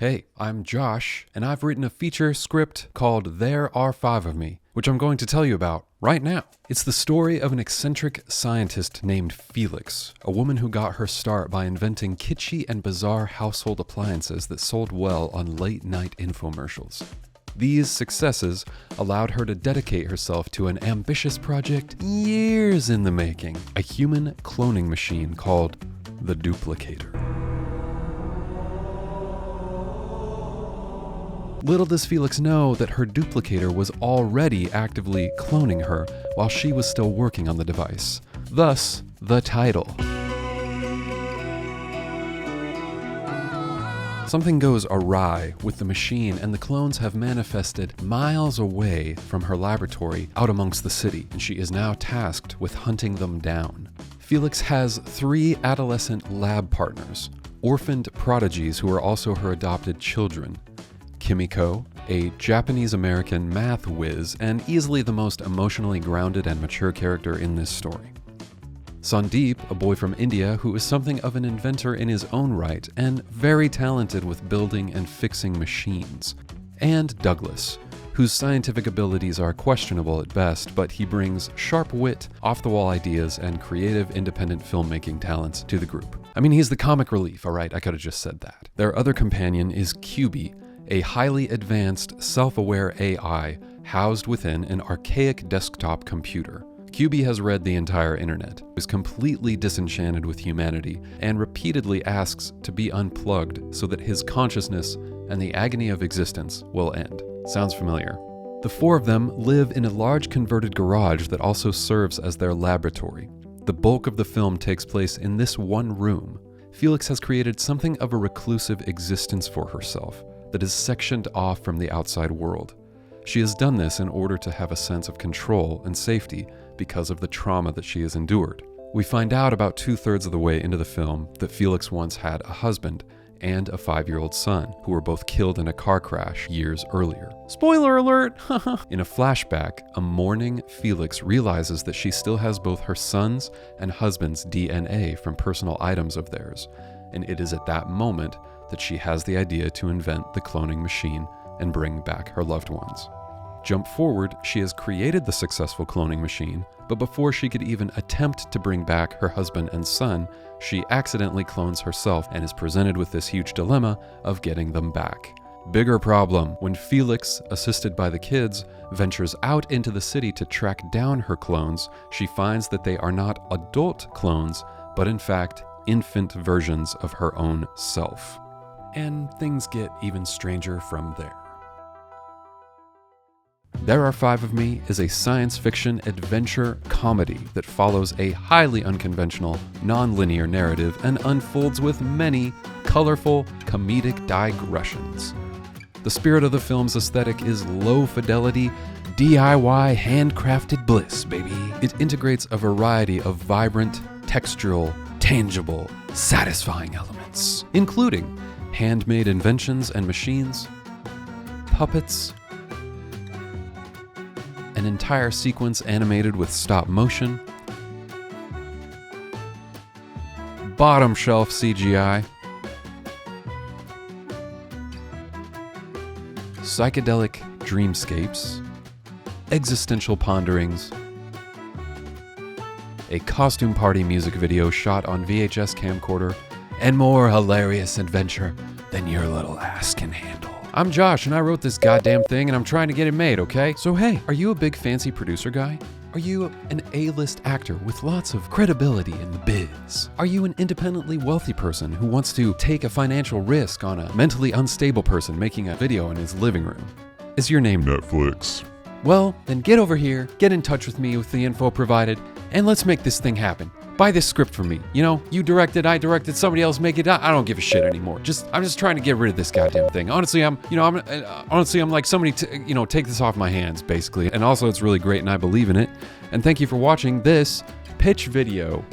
Hey, I'm Josh, and I've written a feature script called There Are Five of Me, which I'm going to tell you about right now. It's the story of an eccentric scientist named Felix, a woman who got her start by inventing kitschy and bizarre household appliances that sold well on late-night infomercials. These successes allowed her to dedicate herself to an ambitious project years in the making, a human cloning machine called the Duplicator. Little does Felix know that her duplicator was already actively cloning her while she was still working on the device. Thus, the title. Something goes awry with the machine, and the clones have manifested miles away from her laboratory out amongst the city, and she is now tasked with hunting them down. Felix has 3 adolescent lab partners, orphaned prodigies who are also her adopted children. Kimiko, a Japanese-American math whiz and easily the most emotionally grounded and mature character in this story. Sandeep, a boy from India who is something of an inventor in his own right and very talented with building and fixing machines. And Douglas, whose scientific abilities are questionable at best, but he brings sharp wit, off-the-wall ideas, and creative independent filmmaking talents to the group. I mean, he's the comic relief, alright? I could have just said that. Their other companion is QB, a highly advanced, self-aware AI housed within an archaic desktop computer. QB has read the entire internet, is completely disenchanted with humanity, and repeatedly asks to be unplugged so that his consciousness and the agony of existence will end. Sounds familiar? The 4 of them live in a large converted garage that also serves as their laboratory. The bulk of the film takes place in this one room. Felix has created something of a reclusive existence for herself that is sectioned off from the outside world. She has done this in order to have a sense of control and safety because of the trauma that she has endured. We find out about 2/3 of the way into the film that Felix once had a husband and a 5-year-old son who were both killed in a car crash years earlier. Spoiler alert! In a flashback, a mourning Felix realizes that she still has both her son's and husband's DNA from personal items of theirs, and it is at that moment that she has the idea to invent the cloning machine and bring back her loved ones. Jump forward, she has created the successful cloning machine, but before she could even attempt to bring back her husband and son, she accidentally clones herself and is presented with this huge dilemma of getting them back. Bigger problem, when Felix, assisted by the kids, ventures out into the city to track down her clones, she finds that they are not adult clones, but in fact, infant versions of her own self. And things get even stranger from there. There Are Five of Me is a science fiction adventure comedy that follows a highly unconventional, non-linear narrative and unfolds with many colorful, comedic digressions. The spirit of the film's aesthetic is low-fidelity, DIY handcrafted bliss, baby. It integrates a variety of vibrant, textural, tangible, satisfying elements, including handmade inventions and machines, puppets, an entire sequence animated with stop motion, bottom shelf CGI, psychedelic dreamscapes, existential ponderings, a costume party music video shot on VHS camcorder, and more hilarious adventure than your little ass can handle. I'm Josh, and I wrote this goddamn thing, and I'm trying to get it made, okay? So hey, are you a big fancy producer guy? Are you an A-list actor with lots of credibility in the biz? Are you an independently wealthy person who wants to take a financial risk on a mentally unstable person making a video in his living room? Is your name Netflix? Well, then get over here, get in touch with me with the info provided, and let's make this thing happen. Buy this script from me. You know, you directed, I directed, somebody else make it. I don't give a shit anymore. I'm just trying to get rid of this goddamn thing. Honestly, I'm like somebody, take this off my hands, basically. And also, it's really great, and I believe in it. And thank you for watching this pitch video